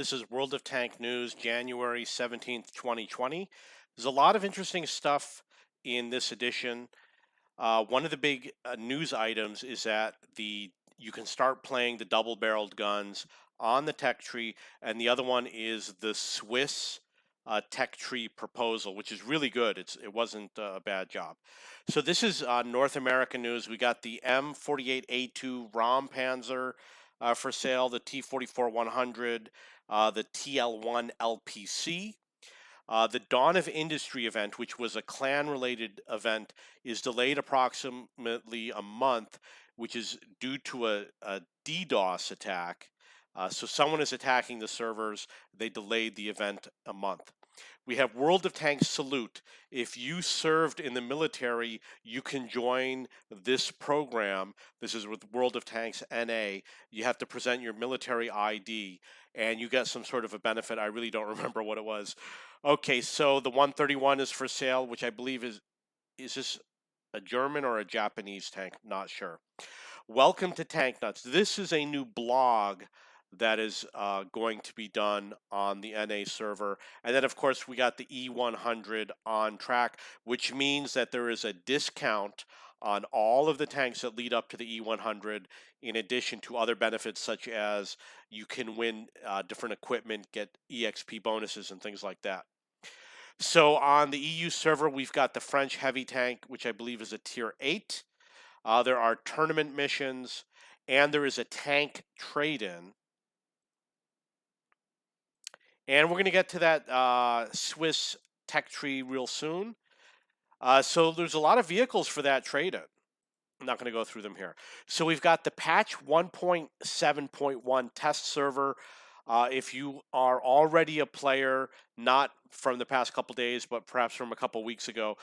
This is World of Tank News, January 17th, 2020. There's a lot of interesting stuff in this edition. One of the big news items is that you can start playing the double-barreled guns on the tech tree, and the other one is the Swiss tech tree proposal, which is really good. It wasn't a bad job. So this is North American news. We got the M48A2 Rom Panzer for sale, the T44-100, the TL1 LPC. The Dawn of Industry event, which was a clan-related event, is delayed approximately a month, which is due to a DDoS attack. So someone is attacking the servers. They delayed the event a month. We have World of Tanks Salute. If you served in the military, you can join this program. This is with World of Tanks NA. You have to present your military ID, and you get some sort of a benefit. I really don't remember what it was. Okay, so the 131 is for sale, which I believe is this a German or a Japanese tank? Not sure. Welcome to Tank Nuts. This is a new blog that is going to be done on the NA server. And then, of course, we got the E100 on track, which means that there is a discount on all of the tanks that lead up to the E100, in addition to other benefits such as you can win different equipment, get EXP bonuses, and things like that. So on the EU server, we've got the French heavy tank, which I believe is a tier 8. There are tournament missions, and there is a tank trade-in. And we're going to get to that Swiss tech tree real soon. So there's a lot of vehicles for that trade-in. I'm not going to go through them here. So we've got the patch 1.7.1 test server. If you are already a player, not from the past couple days, but perhaps from a couple weeks ago,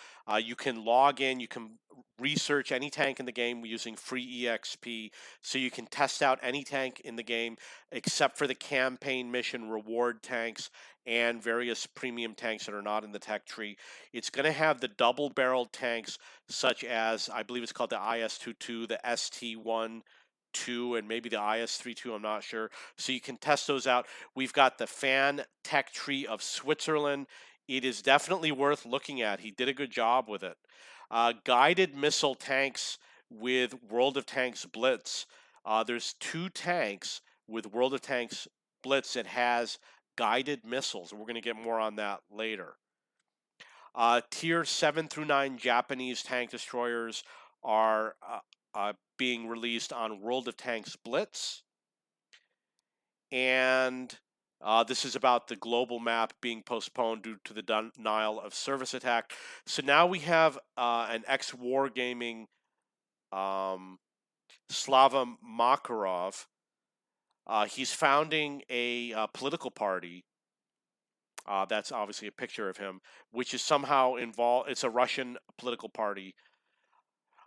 you can log in, you can research any tank in the game using free EXP, so you can test out any tank in the game except for the campaign mission reward tanks and various premium tanks that are not in the tech tree. It's going to have the double-barreled tanks such as, I believe it's called the IS-22, the ST-1, 2, and maybe the IS-32, I'm not sure. So you can test those out. We've got the Fan Tech Tree of Switzerland. It is definitely worth looking at. He did a good job with it. Guided missile tanks with World of Tanks Blitz. There's 2 tanks with World of Tanks Blitz that has guided missiles. We're going to get more on that later. Tier 7 through 9 Japanese tank destroyers are being released on World of Tanks Blitz. And this is about the global map being postponed due to the denial of service attack. So now we have an ex-wargaming Slava Makarov. He's founding a political party. That's obviously a picture of him, which is somehow involved. It's a Russian political party.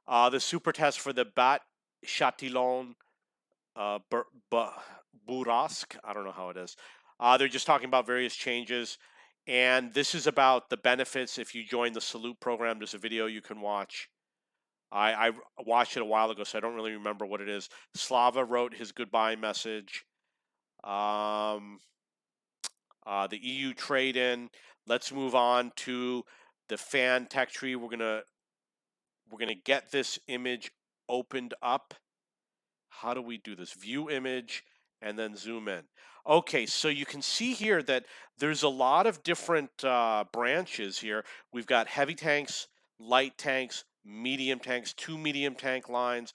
The super test for the Bat Chatillon Burask, I don't know how it is. They're just talking about various changes, and this is about the benefits if you join the Salute program. There's a video you can watch. I watched it a while ago, so I don't really remember what it is. Slava wrote his goodbye message. The EU trade-in. Let's move on to the Fan Tech Tree. We're gonna get this image opened up. How do we do this? View image and then zoom in. Okay, so you can see here that there's a lot of different branches here. We've got heavy tanks, light tanks, medium tanks, 2 medium tank lines,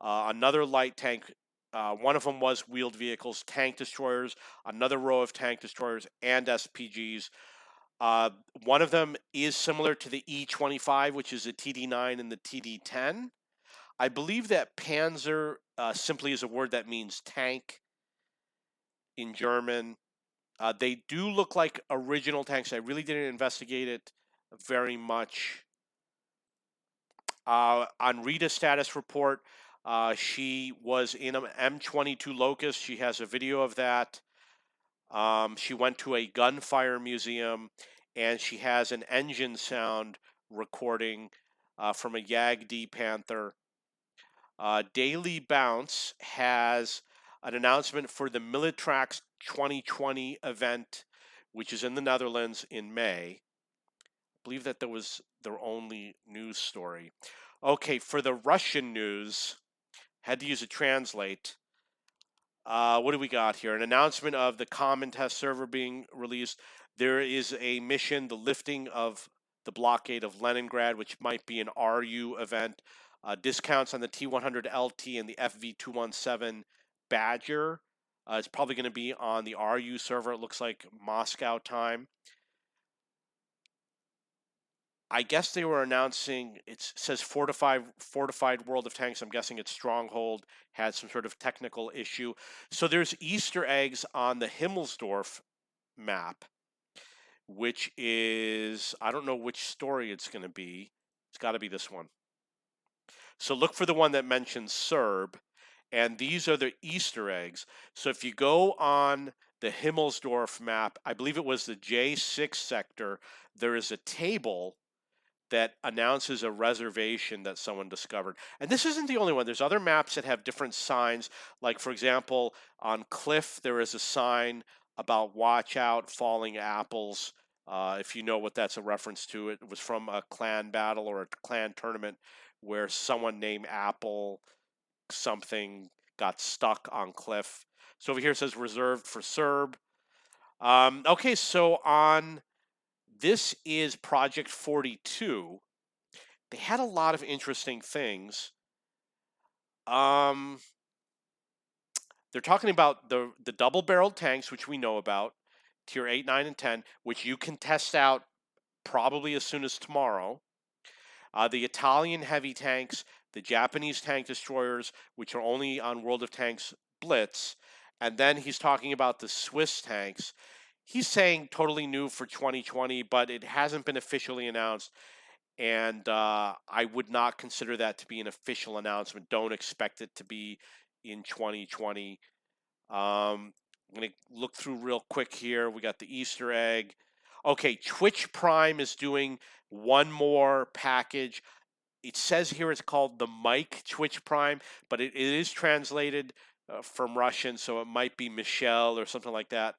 another light tank. One of them was wheeled vehicles, tank destroyers, another row of tank destroyers, and SPGs. One of them is similar to the E25, which is the TD9 and the TD10. I believe that Panzer simply is a word that means tank in German. They do look like original tanks. I really didn't investigate it very much. On Rita's status report, she was in an M22 Locust. She has a video of that. She went to a gunfire museum, and she has an engine sound recording from a YAG-D Panther. Daily Bounce has an announcement for the Militrax 2020 event, which is in the Netherlands in May. I believe that was their only news story. Okay, for the Russian news, had to use a translate. What do we got here? An announcement of the common test server being released. There is a mission, the lifting of the blockade of Leningrad, which might be an RU event. Discounts on the T100 LT and the FV217 Badger. It's probably going to be on the RU server. It looks like Moscow time. I guess they were announcing, it says fortified World of Tanks. I'm guessing it's Stronghold had some sort of technical issue. So there's Easter eggs on the Himmelsdorf map, which is, I don't know which story it's going to be. It's got to be this one. So look for the one that mentions Serb, and these are the Easter eggs. So if you go on the Himmelsdorf map, I believe it was the J6 sector, there is a table that announces a reservation that someone discovered. And this isn't the only one. There's other maps that have different signs. Like, for example, on Cliff, there is a sign about watch out, falling apples. If you know what that's a reference to, it was from a clan battle or a clan tournament where someone named Apple something got stuck on Cliff. So over here it says reserved for Serb. Okay, so on this is Project 42. They had a lot of interesting things. They're talking about the double-barreled tanks, which we know about, Tier 8, 9, and 10, which you can test out probably as soon as tomorrow. The Italian heavy tanks, the Japanese tank destroyers, which are only on World of Tanks Blitz, and then he's talking about the Swiss tanks. He's saying totally new for 2020, but it hasn't been officially announced, and I would not consider that to be an official announcement. Don't expect it to be in 2020. I'm going to look through real quick here. We got the Easter egg. Okay, Twitch Prime is doing one more package. It says here it's called the Mike Twitch Prime, but it is translated from Russian, so it might be Michelle or something like that.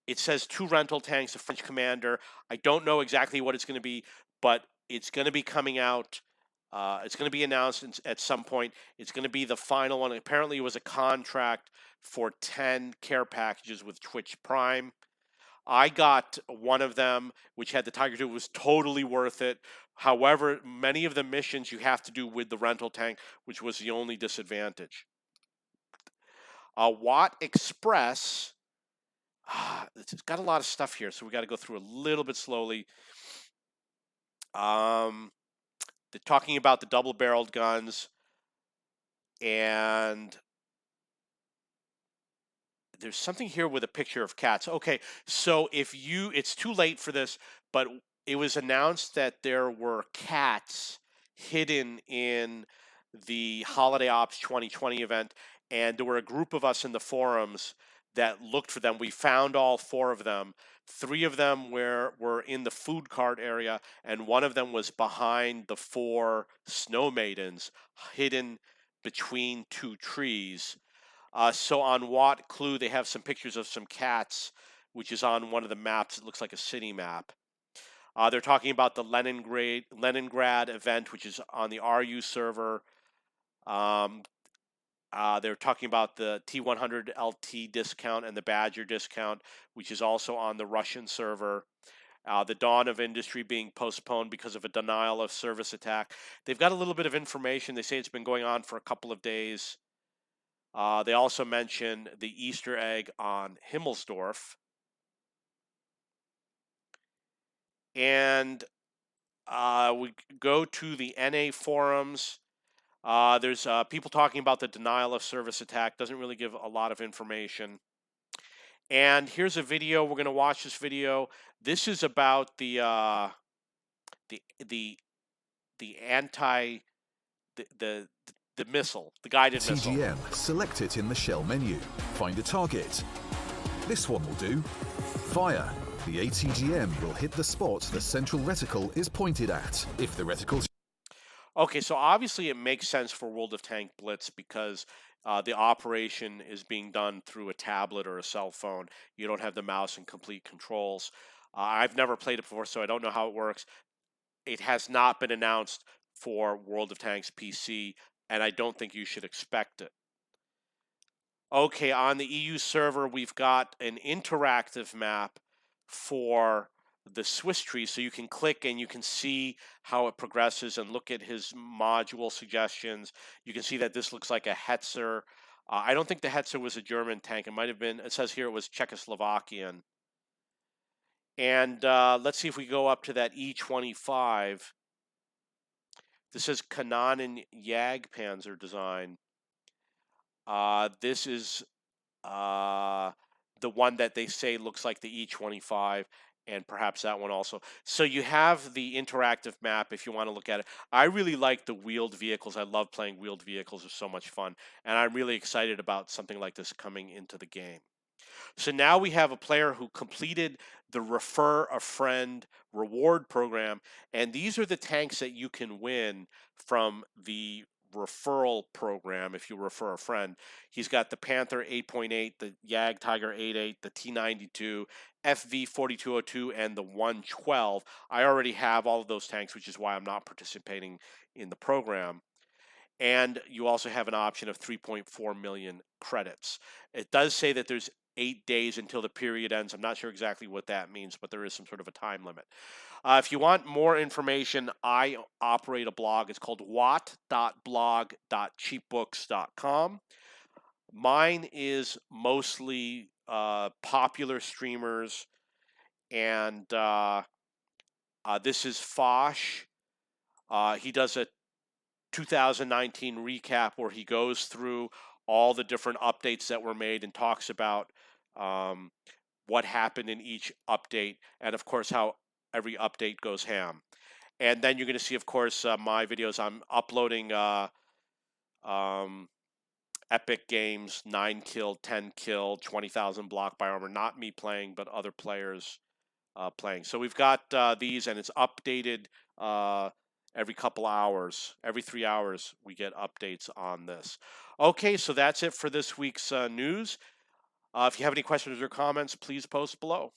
It says 2 rental tanks, a French commander. I don't know exactly what it's going to be, but it's going to be coming out. It's going to be announced at some point. It's going to be the final one. Apparently, it was a contract for 10 care packages with Twitch Prime. I got one of them, which had the Tiger II. It was totally worth it. However, many of the missions you have to do with the rental tank, which was the only disadvantage. WOT Express, it's got a lot of stuff here, so we got to go through a little bit slowly. They're talking about the double-barreled guns, and there's something here with a picture of cats. Okay, so it's too late for this, but it was announced that there were cats hidden in the Holiday Ops 2020 event, and there were a group of us in the forums that looked for them. We found all 4 of them. 3 of them were in the food cart area, and one of them was behind the 4 snow maidens, hidden between 2 trees. So on WOT Clue, they have some pictures of some cats, which is on one of the maps. It looks like a city map. They're talking about the Leningrad event, which is on the RU server. They're talking about the T100 LT discount and the Badger discount, which is also on the Russian server. The Dawn of Industry being postponed because of a denial of service attack. They've got a little bit of information. They say it's been going on for a couple of days. They also mention the Easter egg on Himmelsdorf. And we go to the NA forums. There's people talking about the denial of service attack. Doesn't really give a lot of information. And here's a video. We're going to watch this video. This is about the missile, the guided missile. TGM, select it in the shell menu. Find a target. This one will do. Fire. The ATGM will hit the spot the central reticle is pointed at. If the reticle's... Okay, so obviously it makes sense for World of Tank Blitz because the operation is being done through a tablet or a cell phone. You don't have the mouse and complete controls. I've never played it before, so I don't know how it works. It has not been announced for World of Tanks PC, and I don't think you should expect it. Okay, on the EU server, we've got an interactive map for the Swiss tree, so you can click and you can see how it progresses and look at his module suggestions. You can see that this looks like a Hetzer. I don't think the Hetzer was a German tank. It might have been, it says here it was Czechoslovakian. And let's see if we go up to that E25. This is Kananen Jagdpanzer design. This is the one that they say looks like the E25, and perhaps that one also. So you have the interactive map if you want to look at it. I really like the wheeled vehicles. I love playing wheeled vehicles. They're so much fun. And I'm really excited about something like this coming into the game. So now we have a player who completed the Refer a Friend reward program, and these are the tanks that you can win from the referral program if you refer a friend. He's got the Panther 8.8, the Jag Tiger 8.8, the T92, FV 4202, and the 112. I already have all of those tanks, which is why I'm not participating in the program. And you also have an option of 3.4 million credits. It does say that there's 8 days until the period ends. I'm not sure exactly what that means, but there is some sort of a time limit. If you want more information, I operate a blog. It's called wat.blog.cheapbooks.com. Mine is mostly popular streamers, and this is Fosh. He does a 2019 recap where he goes through all the different updates that were made and talks about what happened in each update, and of course how every update goes ham. And then you're going to see, of course, my videos. I'm uploading um, epic games, 9 kill, 10 kill, 20,000 block by armor. Not me playing, but other players playing. So we've got these, and it's updated every couple hours. Every 3 hours, we get updates on this. Okay, so that's it for this week's news. If you have any questions or comments, please post below.